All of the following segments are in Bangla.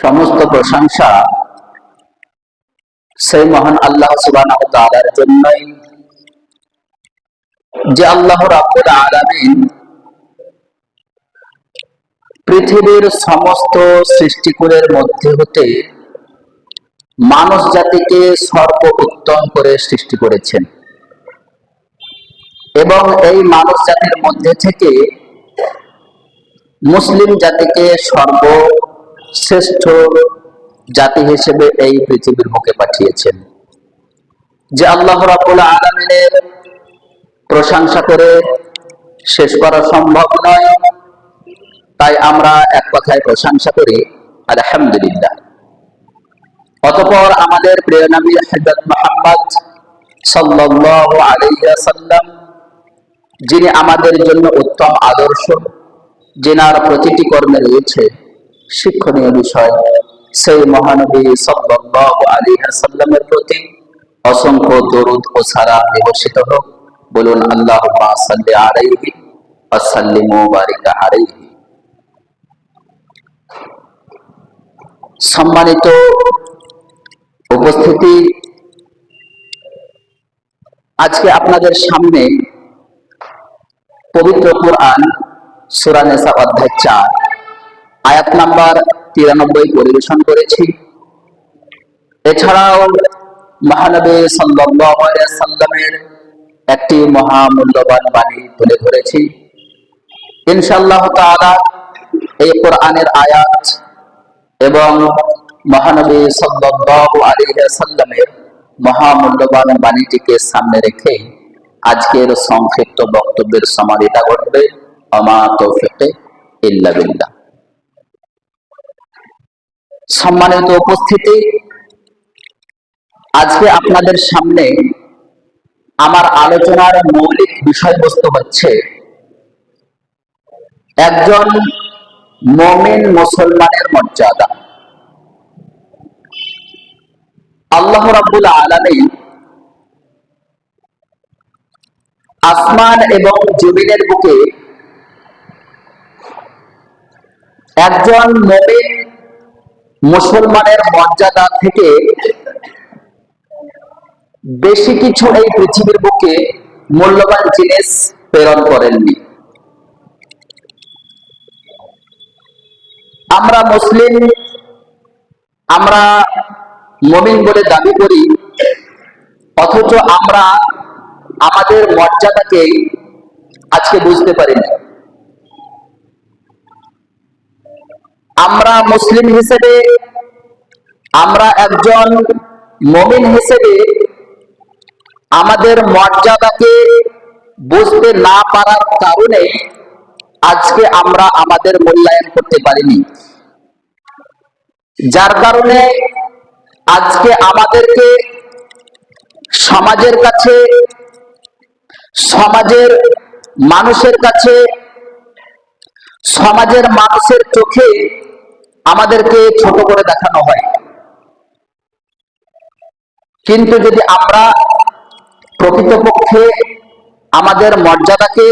সমস্ত প্রশংসা সেই মহান আল্লাহ সুবহানাহু ওয়া তাআলার জন্যই, যে আল্লাহ রাব্বুল আলামিন পৃথিবীর সমস্ত সৃষ্টিকুলের মধ্যে হতে মানুষ জাতিকে সর্বোত্তম করে সৃষ্টি করেছেন এবং এই মানুষ জাতির মধ্যে থেকে মুসলিম জাতিকে সর্বশ্রেষ্ঠ জাতি হিসেবে এই পৃথিবীর বুকে পাঠিয়েছেন। যে আল্লাহ রাব্বুল আলামিনের প্রশংসা করে শেষ করা সম্ভব নয়, তাই আমরা এক কথায় প্রশংসা করি আলহামদুলিল্লাহ। অতঃপর আমাদের প্রিয় নবী হযরত মুহাম্মদ সাল্লাল্লাহু আলাইহি ওয়াসাল্লাম, যিনি আমাদের জন্য উত্তম আদর্শ, যিনার প্রতিটি কর্মে রয়েছে শিক্ষণীয় বিষয়, সেই মহানবী সাল্লাল্লাহু আলাইহি ওয়াসাল্লামের প্রতি অসংখ্য দরুদ ও সালাম নিবর্ষিত হোক। বলুন আল্লাহুম্মা সাল্লি আলাইহি ওয়া সাল্লিম ওয়া বারিক আলাইহি। সম্মানিত উপস্থিতি, আজকে আপনাদের সামনে পবিত্র কুরআন সূরা নিসা অধ্যায় 4 আয়াত নাম্বার 93 পরিবেশন করেছি। এছাড়াও মহানবী সাল্লাল্লাহু আলাইহি ওয়াসাল্লামের একটি মহামূল্যবান বাণী তুলে ধরেছি। ইনশাআল্লাহ তাআলা এই কোরআনের আয়াত এবং মহানবী সাল্লাল্লাহু আলাইহি ওয়াসাল্লামের মহামূল্যবান বাণীটিকে সামনে রেখে আজকের সংক্ষিপ্ত বক্তব্যের সমাপ্তি ঘটবে। আমা তৌফিকে ইল্লা বিল্লাহ। সম্মানিত উপস্থিতি, আজকে আপনাদের সামনে আমার আলোচনার মৌলিক বিষয়বস্তু হচ্ছে একজন মুমিন মুসলমানের মর্যাদা। আল্লাহ রাব্বুল আলামিন আসমান এবং জমিনের বুকে একজন মুমিন মুসলমানের মর্যাদা থেকে বেশি কিছু এই পৃথিবীর বুকে মূল্যবান জিনিস প্রেরণ করেননি। আমরা মুসলিম, আমরা মুমিন বলে দাবি করি, অথচ আমরা আমাদের মর্যাদাকে আজকে বুঝতে পারিনি। আমরা মুসলিম হিসেবে, আমরা একজন মুমিন হিসেবে আমাদের মর্যাদাকে বুঝতে না পারার কারণে আজকে আমরা আমাদের মূল্যায়ন করতে পারিনি, যার কারণে আজকে আমাদেরকে সমাজের কাছে, সমাজের মানুষের কাছে, সমাজের মানুষের চোখে আমাদেরকে ছোট করে দেখানো হয়। কিন্তু যদি আমরা প্রকৃতপক্ষে আমাদের মর্যাদাকে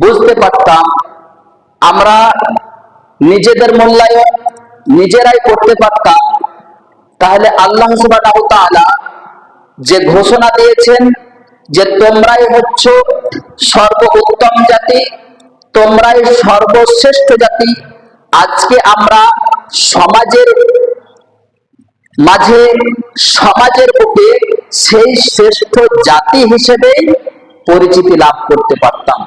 বুঝতে পারতাম, আমরা নিজেদের মূল্যায়ন নিজেরাই করতে পারতাম, তাহলে আল্লাহ সুবহানাহু ওয়া তাআলা যে ঘোষণা দিয়েছেন যে তোমরাই হচ্ছ সর্বোত্তম জাতি, তোমরাই সর্বশ্রেষ্ঠ জাতি, আজকে আমরা সমাজের মাঝে, সমাজের বুকে সেই শ্রেষ্ঠ জাতি হিসেবে পরিচিতি লাভ করতে পারতাম।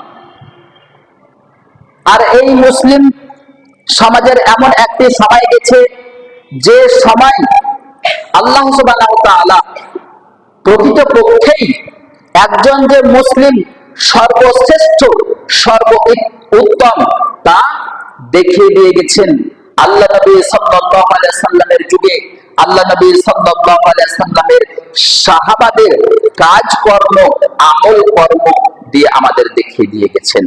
আর এই মুসলিম সমাজের এমন একটি সময় গেছে, যে সময় আল্লাহ সুবহানাহু ওয়া তাআলা প্রকৃতপক্ষেই একজন যে মুসলিম সর্বশ্রেষ্ঠ, সর্বোত্তম তা দেখিয়ে দিয়ে গেছেন। আল্লাহ নবী সাল্লাল্লাহু আলাইহি ওয়াসাল্লামের যুগে আল্লাহ নবী সাল্লাল্লাহু আলাইহি ওয়াসাল্লামের সাহাবাদের কাজকর্ম, আমল কর্ম দিয়ে আমাদের দেখিয়ে দিয়ে গেছেন।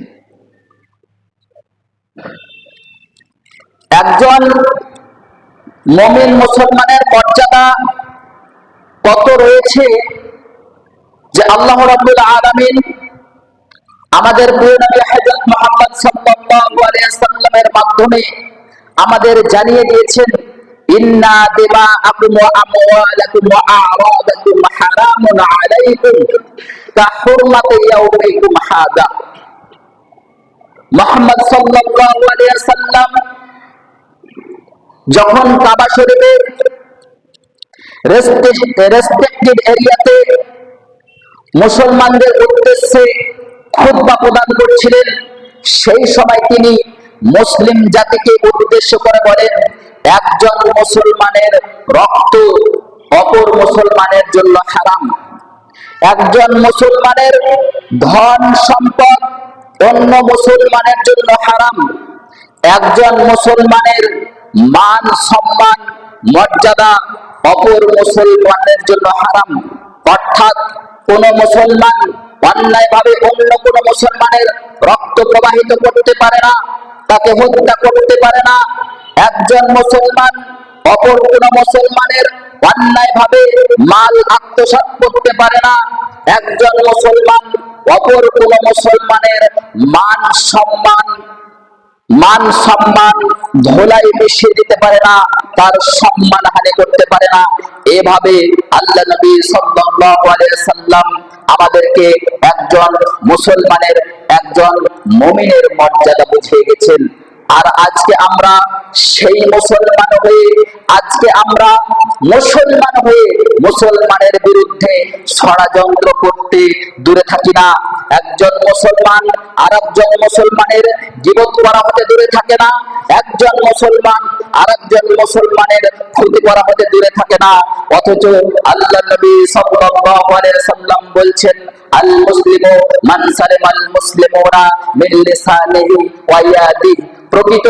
একজন মুমিন মুসলমানের মর্যাদা কত রয়েছে, যে আল্লাহ রাব্বুল আলামিন আমাদের প্রিয় নবী হযরত মুহাম্মদ সাল্লাল্লাহু আলাইহি ওয়াসাল্লামের মাধ্যমে আমাদের জানিয়ে দিয়েছেন ইন্না দিমাআকুম ওয়া আমওয়ালাকুম ওয়া আ'রাদাকুম হারামুন আলাইকুম কাহুরমাতি ইয়াউমিকুম হাদা। মুহাম্মদ সাল্লাল্লাহু আলাইহি ওয়াসাল্লাম যখন কাবা শরীফের রেস্ট্রিক্টেড এরিয়াতে মুসলমানদের উদ্দেশ্যে খুতবা প্রদান করছিলেন, সেই সময় তিনি মুসলিম জাতিকে উদ্দেশ্য করে বলেন, একজন মুসলমানের রক্ত অপর মুসলমানের জন্য হারাম, একজন মুসলমানের ধন সম্পদ অন্য মুসলমানের জন্য হারাম, একজন মুসলমানের মান সম্মান মর্যাদা অপর মুসলমানের জন্য হারাম। অর্থাৎ কোন মুসলমান অন্যায়ভাবে অন্য কোন মুসলমানের রক্ত প্রবাহিত করতে পারে না, তাকে হত্যা করতে পারে না। একজন মুসলমান অপর কোন মুসলমানের অন্যায়ভাবে মাল আত্মসাৎ করতে পারে না। একজন মুসলমান অপর কোন মুসলমানের মান সম্মান ধোলাই মিশিয়ে দিতে পারে না, তার সম্মান হানি করতে পারে না। এভাবে আল্লাহ নবী সাল্লাল্লাহু আলাইহি সাল্লাম আমাদেরকে একজন মুসলমানের, একজন মুমিনের মর্যাদা বুঝিয়ে গেছেন। আর আজকে আমরা সেই মুসলমান হয়ে, মুসলমানের বিরুদ্ধে ষড়যন্ত্র করতে দূরে থাকি না। একজন মুসলমান আরেকজন মুসলমানের গীবত করা হতে দূরে থাকে না, একজন মুসলমান আরেকজন মুসলমানের ক্ষতি করা হতে দূরে থাকে না। অথচ আল্লাহ নবী সাল্লাল্লাহু আলাইহি সাল্লাম বলছেন, আল মুসলিমু মান সালিমাল মুসলিমুনা মিন লিসানিহি ওয়া ইয়াদিহি। প্রকৃত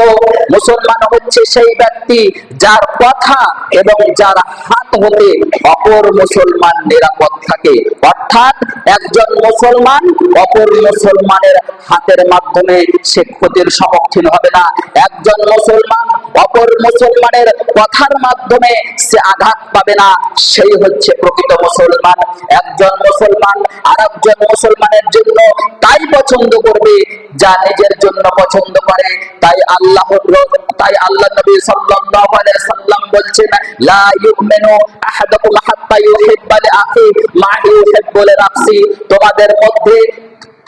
মুসলমান হচ্ছে সেই ব্যক্তি যার কথা এবং যার হাত হতে অপর মুসলমান নিরাপদ থাকে। অর্থাৎ একজন মুসলমান অপর মুসলমানের হাতের মাধ্যমে সে ক্ষতির সম্মুখীন হবে না, একজন মুসলমান অপর মুসলমানের কথার মাধ্যমে সে আঘাত পাবে না, সেই হচ্ছে প্রকৃত মুসলমান। একজন মুসলমান আরেকজন মুসলমানের জন্য তাই পছন্দ করবে যা নিজের জন্য পছন্দ করে। তাই আল্লাহ নবী সাল্লাল্লাহু আলাইহি সাল্লাম বলছেন, লা ইউমিনু আহাদুকুম হাত্তা ইউহিব্বা লিআখি মা ইউহিব্বু লিনাফসি। তোমাদের মধ্যে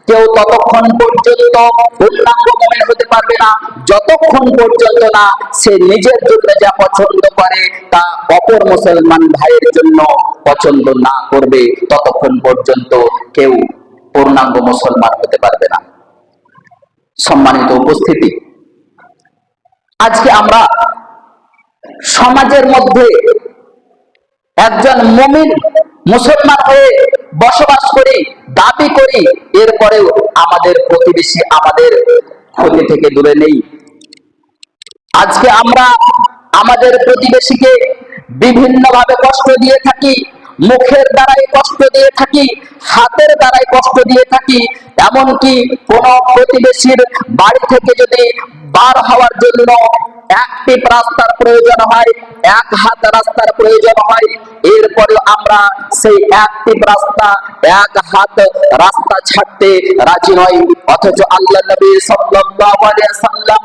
কেউ ততক্ষণ পর্যন্ত পূর্ণাঙ্গ মুমিন হতে পারবে না যতক্ষণ পর্যন্ত না সে নিজের জন্য যা পছন্দ করে তা অপর মুসলমান ভাইয়ের জন্য পছন্দ না করবে, ততক্ষণ পর্যন্ত কেউ পূর্ণাঙ্গ মুসলমান হতে পারবে না। সম্মানিত উপস্থিতি, আজকে আমরা সমাজের মধ্যে একজন মুমিন মুসলমান হয়ে বসবাস করি, দাবি করি, এরপরেও আমাদের প্রতিবেশী আমাদের ক্ষতি থেকে দূরে নেই। আজকে আমরা আমাদের প্রতিবেশীকে বিভিন্নভাবে কষ্ট দিয়ে থাকি, মুখের দ্বারাই কষ্ট দিয়ে থাকি, হাতের দ্বারাই কষ্ট দিয়ে থাকি। এমনকি কোন প্রতিবেশীর বাড়ি থেকে যদি বার হওয়ার জন্য একটি রাস্তার প্রয়োজন হয়, এক হাত রাস্তার প্রয়োজন হয়, এরপরে আমরা সেই একটি রাস্তা, এক হাত রাস্তা ছাড়তে রাজি নই। অথচ আল্লাহ নবী সাল্লাল্লাহু আলাইহি সাল্লাম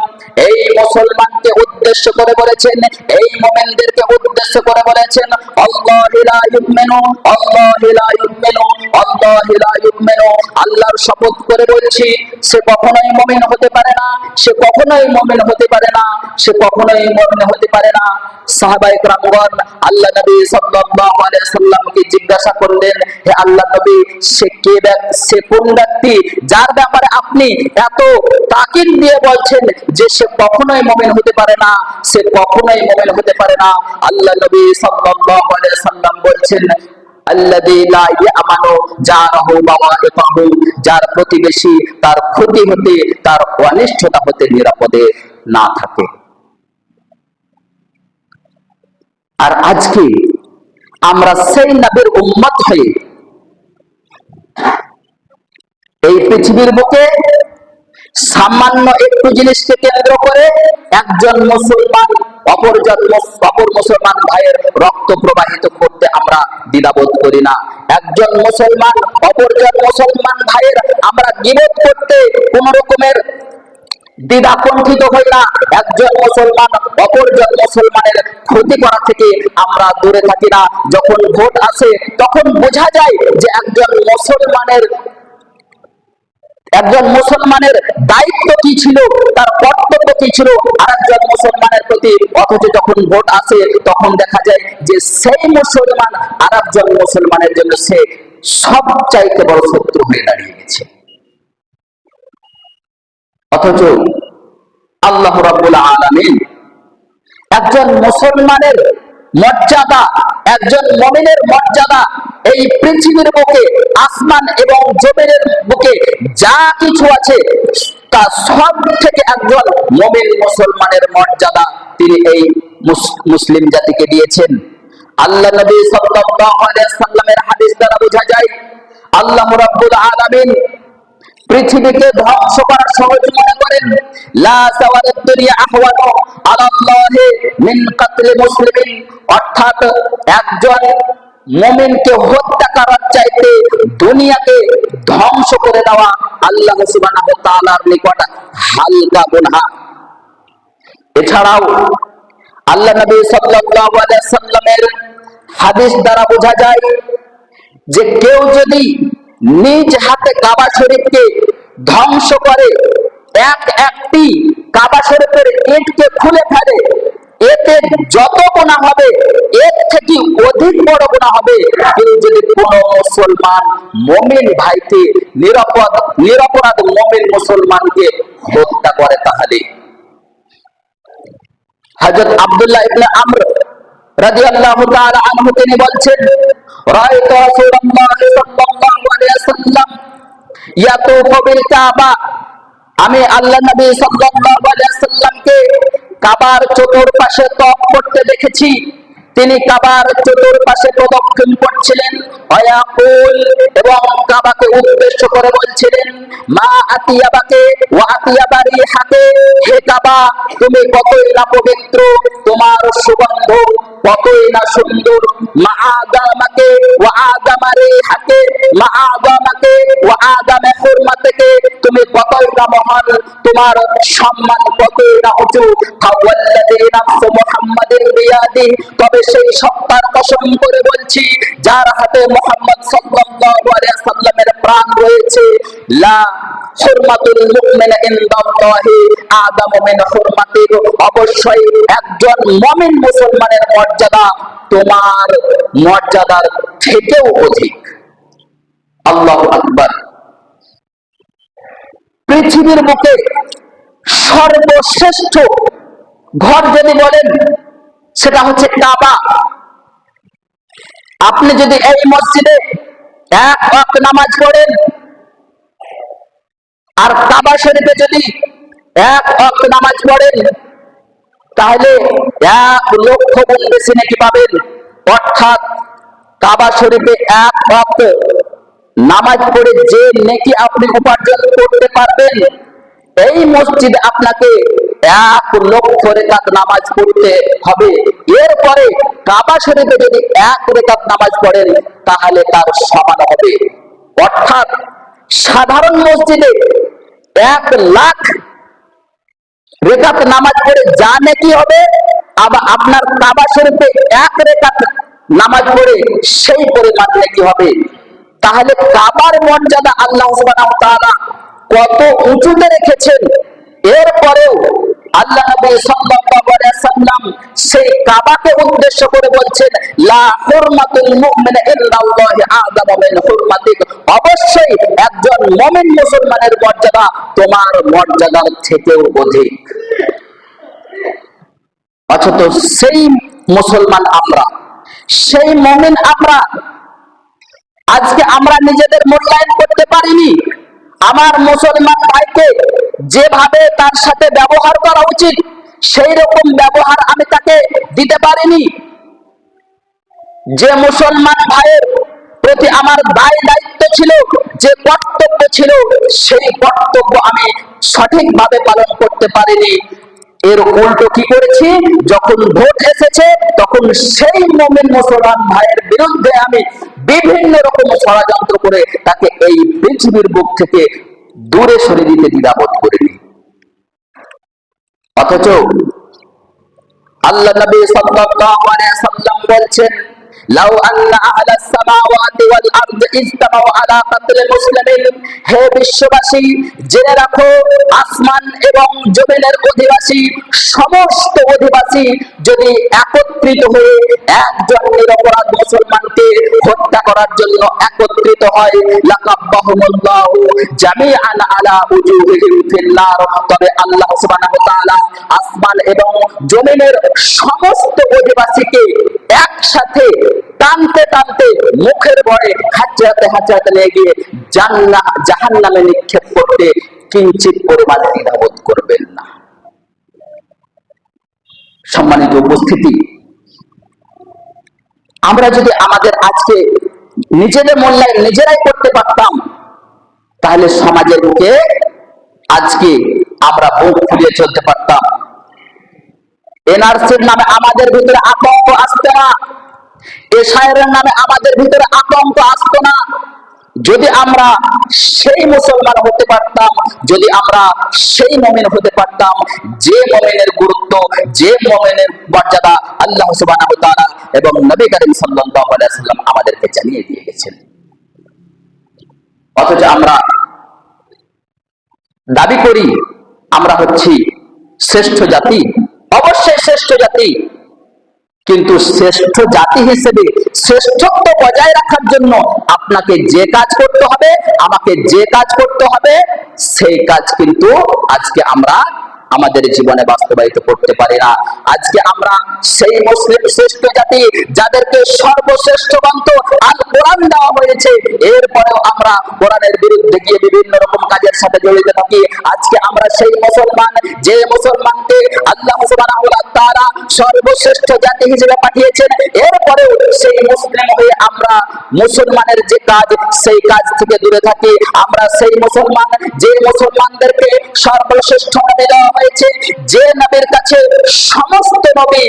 এই মুসলমানকে উদ্দেশ্য করে বলেছেন, এই মুমিনদেরকে উদ্দেশ্য করে বলেছেন, আল্লাহু লা ইউমিনু, আল্লাহু লা ইউমিনু, আল্লাহু লা ইউমিনু। আল্লাহর শপথ করে বলছি, সে কখনোই মুমিন হতে পারে না, সে কখনোই মুমিন হতে পারে না, সে কখনোই মুমিন হতে পারে না। সাহাবায়ে কেরামগণ আল্লাহ নবী সাল্লাল্লাহু আলাইহি সাল্লামকে জিজ্ঞাসা করলেন, হে আল্লাহ নবী, সে কোন ব্যক্তি যার ব্যাপারে আপনি এত তাকিদ দিয়ে বলছেন যে সে কখনোই মুমিন হতে পারে না, সে কখনোই মুমিন হতে পারে না? আল্লাহ নবী সাল্লাল্লাহু আলাইহি সাল্লাম বলছেন, আল্লাযী লা ইয়ামানু জারাহু বাওয়াইকাহু। যার প্রতিবেশী তার ক্ষতি হতে, তার অনিষ্টতা হতে নিরাপদে না থাকে। আর আজকে আমরা সেই নবীর উম্মত হয়ে এই পৃথিবীর বুকে সামান্য একটু জিনিসকে কেন্দ্র করে একজন মুসলমান অপর মুসলমান ভাইয়ের রক্ত প্রবাহিত করতে আমরা দ্বিধাবোধ করি না। একজন মুসলমান অপরজন মুসলমান ভাইয়ের আমরা গীবত করতে কোন রকমের দ্বিধাকণ্ঠিত হই না। একজন মুসলমান অপরজন মুসলমানের ক্ষতি করা থেকে আমরা দূরে থাকি না। যখন ভোট আসে তখন বোঝা যায় যে একজন মুসলমানের দায়িত্ব কি ছিল, তার কর্তব্য কি ছিল আরেকজন মুসলমানের প্রতি। অথচ যখন ভোট আসে তখন দেখা যায় যে সেই মুসলমান আরেকজন মুসলমানের জন্য সে সবচাইতে বড় শত্রু হয়ে দাঁড়িয়ে গেছে। অথচ আল্লাহ রাব্বুল আলামিন একজন মুসলমানের মর্যাদা, একজন মুমিনের মর্যাদা এই পৃথিবীর বুকে, আসমান এবং জমিনের বুকে যা কিছু আছে তা সব থেকে একজন মুমিন মুসলমানের মর্যাদা তিনি এই মুসলিম জাতিকে দিয়েছেন। আল্লাহ নবী সাল্লাল্লাহু আলাইহি সাল্লামের হাদিস দ্বারা বোঝা যায় আল্লাহ রাব্বুল আলামিন পৃথিবীকে ধ্বংস করা সহজ মনে করেন। লা সাওয়ালাদ দুনিয়া আহওয়ানু আলাল্লাহি মিন কাতলি মুসলিমিন, অর্থাৎ একজন মুমিনকে হত্যা করার চাইতে দুনিয়াকে ধ্বংস করে দেওয়া আল্লাহ সুবহানাহু ওয়া তাআলার নিকট হালকা গুনাহ। এছাড়াও আল্লাহ নবী সাল্লাল্লাহু আলাইহি সাল্লামের হাদিস দ্বারা বোঝা যায় যে কেউ যদি নিজ হাতে কাবা শরীফকে ধ্বংস করে, একটি কাবা শরীফের ইটকে খুলে ফেলে, এতে যত গুনাহ হবে এর থেকে অধিক বড় গুনাহ হবে কেউ যদি কোনো মুসলমান মুমিন ভাইকে নিরপরাধ মুমিন মুসলমানকে হত্যা করে। তাহলে হযরত আব্দুল্লাহ ইবনে আমর রাদিয়াল্লাহু তাআলা আনহু তিনি বলছেন, রাআইতু রাসূলুল্লাহ সাল্লাল্লাহু আলাইহি ওয়াসাল্লাম ইয়াতুফু বিল কাবা, আমি আল্লাহ নবী সাল্লাল্লাহু আলাইহি ওয়াসাল্লামকে কাবার চতুর্পাশে তওয়াফ করতে দেখেছি। তিনি কাবার চতুর্পাশে প্রদক্ষিণ করছিলেন, ওয়ায়াকুল, এবং কাবাকে উদ্দেশ্য করে বলছিলেন, মা আতিয়াবাকে ওয়া আতিয়াবা রিহাকে, হে কাবা তুমি কতই না পবিত্র, তোমার সুগন্ধ কতই না সুন্দর। মা আদামাকে ওয়া আদামা রিহাকে, মা আদামাকে ওয়া আদামা হুরমাতিকে, তুমি কতই না মহান, তোমার সম্মান কতই না উঁচু। ফাওয়াল্লাযী নাফসু মুহাম্মাদিন বিয়াদি, তবে সেই সত্তার কসম করে বলছি যার হাতে মুহাম্মদ সাল্লাল্লাহু আলাইহি সাল্লামের প্রাণ রয়েছে, লা হুরমাতুল মুমিন ইনদাল্লাহি আযামু মিন হুরমাতিক, অবশ্যই একজন মুমিন মুসলমানের মর্যাদা তোমার মর্যাদার থেকেও অধিক। আল্লাহু আকবার। পৃথিবীর বুকে সর্বশ্রেষ্ঠ ঘর যদি বলেন সেটা হচ্ছে কাবা। আপনি যদি এই মসজিদে এক ওয়াক্ত নামাজ পড়েন আর কাবা শরীফে যদি এক ওয়াক্ত নামাজ পড়েন তাহলে 1,00,000 গুণ বেশি নেকি পাবেন। অর্থাৎ কাবা শরীফে এক ওয়াক্ত নামাজ পড়ে যে নেকি আপনি উপার্জন করতে পারবেন, এই মসজিদে আপনাকে 1,00,000 রাকাত নামাজ পড়তে হবে। এরপরে কাবা শরীফে যদি 1 রাকাত নামাজ পড়েন তাহলে তার সমান হবে। অর্থাৎ সাধারণ মসজিদে 1,00,000 রাকাত নামাজ পড়ে যা নেকি হবে, আবার আপনার কাবা শরীফে 1 রাকাত নামাজ পড়ে সেই পরিমাণ নেকি হবে। তাহলে কাবার মর্যাদা আল্লাহ সুবহানাহু ওয়া তাআলা কত উঁচুতে রেখেছেন। এরপরেও আল্লাহ নবী সাল্লাল্লাহু আলাইহি সাল্লাম সেই কাবাকে উদ্দেশ্য করে বলছেন, লা হুরমাতুল মুমিন ইনদাল্লাহি আযামু মিন হুরমাতিক, অবশ্যই একজন মুমিন মুসলমানের মর্যাদা তোমার মর্যাদার থেকেও অধিক। অথচ সেই মুসলমান আমরা, সেই মুমিন আমরা, আজকে আমরা নিজেদের মূল্যায়ন করতে পারিনি। আমার মুসলমান ভাইকে যেভাবে তার সাথে ব্যবহার করা উচিত সেই রকম ব্যবহার আমি তাকে দিতে পারিনি। যে মুসলমান ভাইয়ের প্রতি আমার দায়িত্ব ছিল, যে কর্তব্য ছিল, সেই কর্তব্য আমি সঠিকভাবে পালন করতে পারিনি। এর উল্টো কি করেছি, যখন ভোট এসেছে তখন সেই মুমিন মুসলমান ভাইয়ের বিরুদ্ধে আমি বিভিন্ন রকম ষড়যন্ত্র করে তাকে এই পৃথিবীর বুক থেকে দূরে সরিয়ে দিতে দ্বিধাবোধ করিনি। অথচ আল্লাহ নবী সাল্লাল্লাহু আলাইহি সাল্লাম বলছেন, লাউ আন্না আহলাস সামাওয়াতি ওয়াল আরদি ইজতামাউ আলা কাতলি মুসলিমিন, হে বিশ্ববাসী জেনে রাখো, আসমান এবং জমিনের অধিবাসী সমস্ত অধিবাসী যদি একত্রিত হয়ে একজন নিরপরাধ মুসলমানকে হত্যা করার জন্য একত্রিত হয়, লাকাব্বাহুমুল্লাহু জামিআন আলা উজুহিহিম ফিন্নার, তবে আল্লাহ সুবহানাহু ওয়া তাআলা আসমান এবং জমিনের সমস্ত অধিবাসীকে একসাথে টানতে টানতে মুখের ভরে হাঁচড়াতে হাঁচড়াতে নিয়ে গিয়ে জাহান্নামে নিক্ষেপ করতে কিঞ্চিত পরিমাণ দ্বিধাবোধ করবেন না। সম্মানিত উপস্থিতি, আমরা যদি আমাদের আজকে নিজেদের মূল্যায়ন নিজেরাই করতে পারতাম, তাহলে সমাজের বুকে আজকে আমরা বুক ফুলিয়ে চলতে পারতাম। এনআরসির নামে আমাদের ভিতরে আতঙ্ক আসতো না, এসআইআরের নামে আমাদের ভিতরে আতঙ্ক আসতো না। যদি আমরা সেই মুসলমান হতে পারতাম, যদি আমরা সেই মুমিন হতে পারতাম যে মুমিনের গুরুত্ব, যে মুমিনের মর্যাদা আল্লাহ সুবহানাহু ওয়া তাআলা এবং নবী করিম সাল্লাল্লাহু আলাইহি ওয়াসাল্লাম আমাদেরকে জানিয়ে দিয়ে গেছেন। অথচ আমরা দাবি করি আমরা হচ্ছি শ্রেষ্ঠ জাতি। অবশ্যই শ্রেষ্ঠ জাতি, কিন্তু শ্রেষ্ঠ জাতি হিসেবে শ্রেষ্ঠত্ব বজায় রাখার জন্য আপনাকে যে কাজ করতে হবে, আমাকে যে কাজ করতে হবে, সেই কাজ কিন্তু আজকে আমরা আমাদের জীবনে বাস্তবায়িত করতে পারি না। আজকে আমরা সেই মুসলিম শ্রেষ্ঠ জাতি যাদেরকে সর্বশ্রেষ্ঠ গ্রন্থ আল কোরআন দেওয়া হয়েছে, এরপরেও আমরা কোরআনের বিরুদ্ধে গিয়ে বিভিন্ন রকম কাজের সাথে জড়িত থাকি। আজকে আমরা সেই মুসলমান যে মুসলমানকে আল্লাহ সুবহানাহু ওয়া তাআলা সর্বশ্রেষ্ঠ জাতি হিসেবে পাঠিয়েছেন, এরপরেও সেই মুসলিম হয়ে আমরা মুসলমানের যে কাজ সেই কাজ থেকে দূরে থাকি। আমরা সেই মুসলমান যে মুসলমানদেরকে সর্বশ্রেষ্ঠ নবী দেওয়া হয়েছে, যে নবীর কাছে সমস্ত নবী,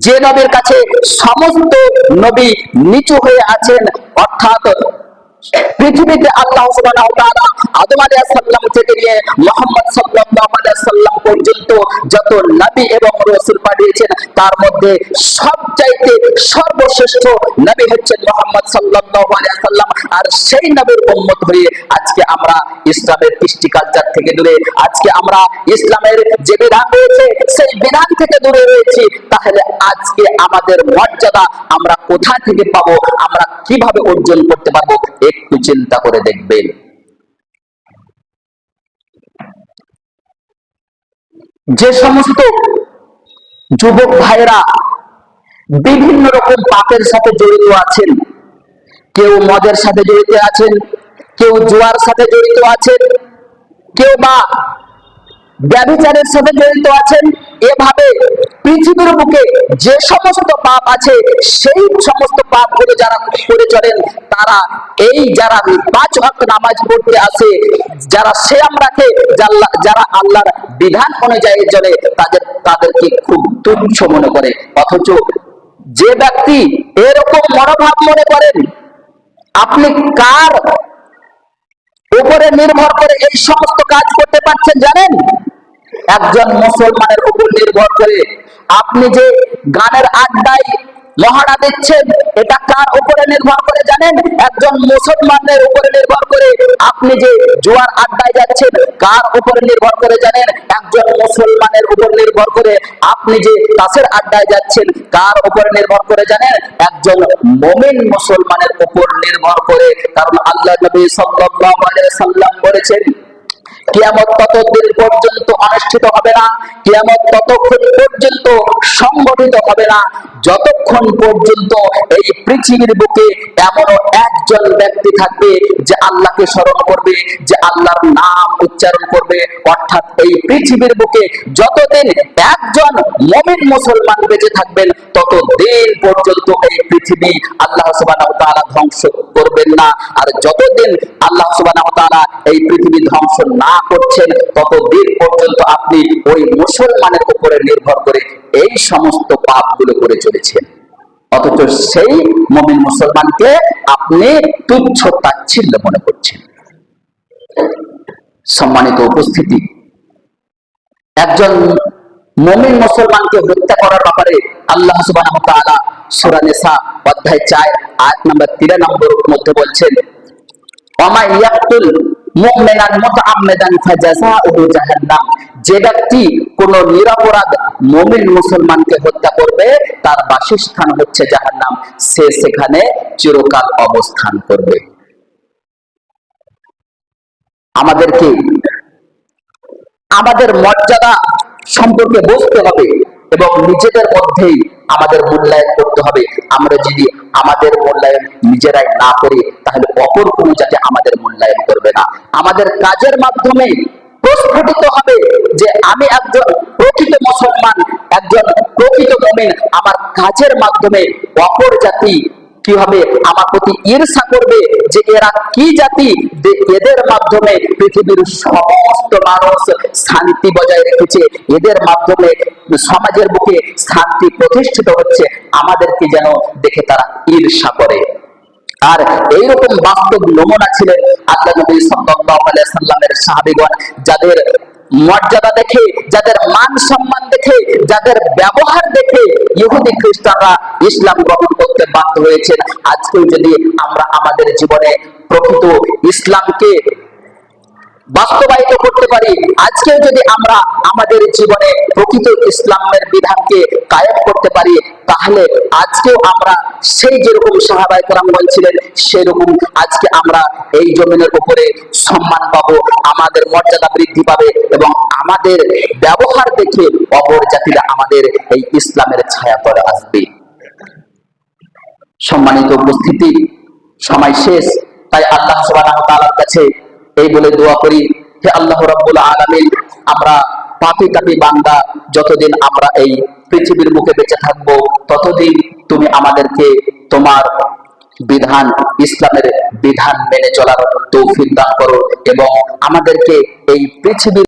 যে নবীর কাছে সমস্ত নবী নিচু হয়ে আছেন, অর্থাৎ পৃথিবীতে আল্লাহ সুবহানাহু ওয়া তাআলা আদম আলাইহিস সালাম থেকে নিয়ে মুহাম্মদ সাল্লাল্লাহু আলাইহি সাল্লাম পর্যন্ত যত নবী এবং রাসূল পাঠিয়েছেন, তার মধ্যে সবচাইতে সর্বশ্রেষ্ঠ নবী হচ্ছেন মুহাম্মদ সাল্লাল্লাহু আলাইহি সাল্লাম। আর সেই নবীর উম্মত হয়ে আজকে আমরা ইসলামের কৃষ্টি কালচার থেকে দূরে, আজকে আমরা ইসলামের যে বিধান রয়েছে সেই বিধান থেকে দূরে রয়েছি। তাহলে আজকে আমাদের মর্যাদা আমরা কোথা থেকে পাবো, আমরা কিভাবে অর্জন করতে পারবো, একটু চিন্তা করে দেখবেন। যে সমস্ত যুবক ভাইরা বিভিন্ন রকম পাপের সাথে জড়িত আছেন, কেউ মদের সাথে জড়িত আছেন, কেউ জুয়ার সাথে জড়িত আছেন, কেউ বা ব্যভিচারের সাথে জড়িত আছেন, এভাবে পৃথিবীর বুকে যে সমস্ত পাপ আছে সেই সমস্ত পাপগুলো যারা করে চলেন, তারা এই যারা 5 ওয়াক্ত নামাজ পড়তে আসে, যারা সিয়াম রাখে, যারা আল্লাহর বিধান অনুযায়ী চলে, তাদেরকে খুব তুচ্ছ মনে করে। অথচ যে ব্যক্তি এরকম মনোভাব মনে করেন, আপনি কার উপরে নির্ভর করে এই সমস্ত কাজ করতে পারছেন জানেন? একজন মুসলমানের উপর নির্ভর করে। আপনি যে গানের আড্ডায় মহড়া দিচ্ছেন, এটা কার উপরে নির্ভর করে জানেন? একজন মুসলমানের উপরে নির্ভর করে। আপনি যে জুয়ার আড্ডায় যাচ্ছেন, কার উপরে নির্ভর করে জানেন? একজন মুসলমানের উপর নির্ভর করে। আপনি যে তাসের আড্ডায় যাচ্ছেন, কার উপরে নির্ভর করে জানেন? একজন মুমিন মুসলমানের উপর নির্ভর করে। কারণ আল্লাহ নবী সাল্লাল্লাহু আলাইহি সাল্লাম বলেছেন, কিয়ামত ততদিন পর্যন্ত অনুষ্ঠিত হবে না, কিয়ামত ততক্ষণ পর্যন্ত সংগঠিত হবে না, যতক্ষণ পর্যন্ত এই পৃথিবীর বুকে এমনও একজন ব্যক্তি থাকবে যে আল্লাহকে স্মরণ করবে, যে আল্লাহর নাম উচ্চারণ করবে। অর্থাৎ এই পৃথিবীর বুকে যতদিন একজন মুমিন মুসলমান বেঁচে থাকবেন, ততদিন পর্যন্ত এই পৃথিবী আল্লাহ সুবহানাহু ওয়া তাআলা ধ্বংস করবেন না। আর যতদিন আল্লাহ সুবহানাহু ওয়া তাআলা এই পৃথিবী ধ্বংস না করছেন, ততদিন পর্যন্ত আপনি ওই মুসলমানের উপরে নির্ভর করে এই সমস্ত পাপগুলো করে চলেছেন। অথচ সেই মুমিন মুসলমানকে আপনি তুচ্ছ তাচ্ছিল্য মনে করছেন। সম্মানিত উপস্থিতি, একজন মুমিন মুসলমানকে হত্যা করার ব্যাপারে আল্লাহ সুবহানাহু ওয়া তাআলা সূরা নিসা অধ্যায় 4 আয়াত নম্বর 93 মধ্যে বলছেন, ওমা ইয়াকতুল মুমিনান মুতাআম্মিদান ফাজাযাউহু জাহান্নাম, যে ব্যক্তি কোন নিরপরাধ মুমিন মুসলমানকে হত্যা করবে তার বাসস্থান হচ্ছে জাহান্নাম, সে সেখানে চিরকাল অবস্থান করবে। আমাদেরকে আমাদের মর্যাদা সম্পর্কে বুঝতে হবে এবং নিজেদের মধ্যেই আমাদের মূল্যায়ন করতে হবে। আমরা যদি আমাদের মূল্যায়ন নিজেরাই না করি তাহলে অপর কোনো জাতি আমাদের মূল্যায়ন করবে না। আমাদের কাজের মাধ্যমে প্রস্ফুটিত হবে যে আমি একজন প্রকৃত মুসলমান, একজন প্রকৃত মুমিন। আমার কাজের মাধ্যমে অপর জাতি কি হবে, আমার প্রতি ঈর্ষা করবে যে এরা কি জাতি, এদের মাধ্যমে পৃথিবীর সমস্ত মানুষ শান্তি বজায় রেখেছে, এদের মাধ্যমে সমাজের বুকে শান্তি প্রতিষ্ঠিত হচ্ছে, আমাদেরকে যেন দেখে তারা ঈর্ষা করে। আর এইরকম বাস্তব নমুনা ছিলেন আল্লাহ নবী সাল্লাল্লাহু আলাইহি সাল্লামের সাহাবীগণ, যাদের মর্যাদা দেখে, যাদের মান সম্মান দেখে, যাদের ব্যবহার দেখে ইহুদি খ্রিস্টানরা ইসলাম গ্রহণ করতে বাধ্য হয়েছেন। আজকেও যদি আমরা আমাদের জীবনে প্রকৃত ইসলামকে বাস্তবায়িত করতে পারি, আজকেও যদি আমরা আমাদের জীবনে প্রকৃত ইসলামের বিধানকে কায়েম করতে পারি, তাহলে আজকেও আমরা সেই যেরকম সাহাবায়ে কেরামগণ ছিলেন সেরকম আজকে আমরা এই জমিনের উপরে সম্মান পাবো, আমাদের মর্যাদা বৃদ্ধি পাবে এবং আমাদের ব্যবহার দেখে অপর জাতিরা আমাদের এই ইসলামের ছায়াতলে আসবে। সম্মানিত উপস্থিতি, সময় শেষ, তাই আল্লাহ সুবহানাহু ওয়া তাআলার কাছে এই বলে দোয়া করি, হে আল্লাহ রাব্বুল আলামিন, আমরা পাপী তাপী বান্দা, যতদিন আমরা এই পৃথিবীর বুকে বেঁচে থাকবো ততদিন তুমি আমাদেরকে তোমার বিধান, ইসলামের বিধান মেনে চলার তৌফিক দান করো এবং আমাদেরকে এই পৃথিবীর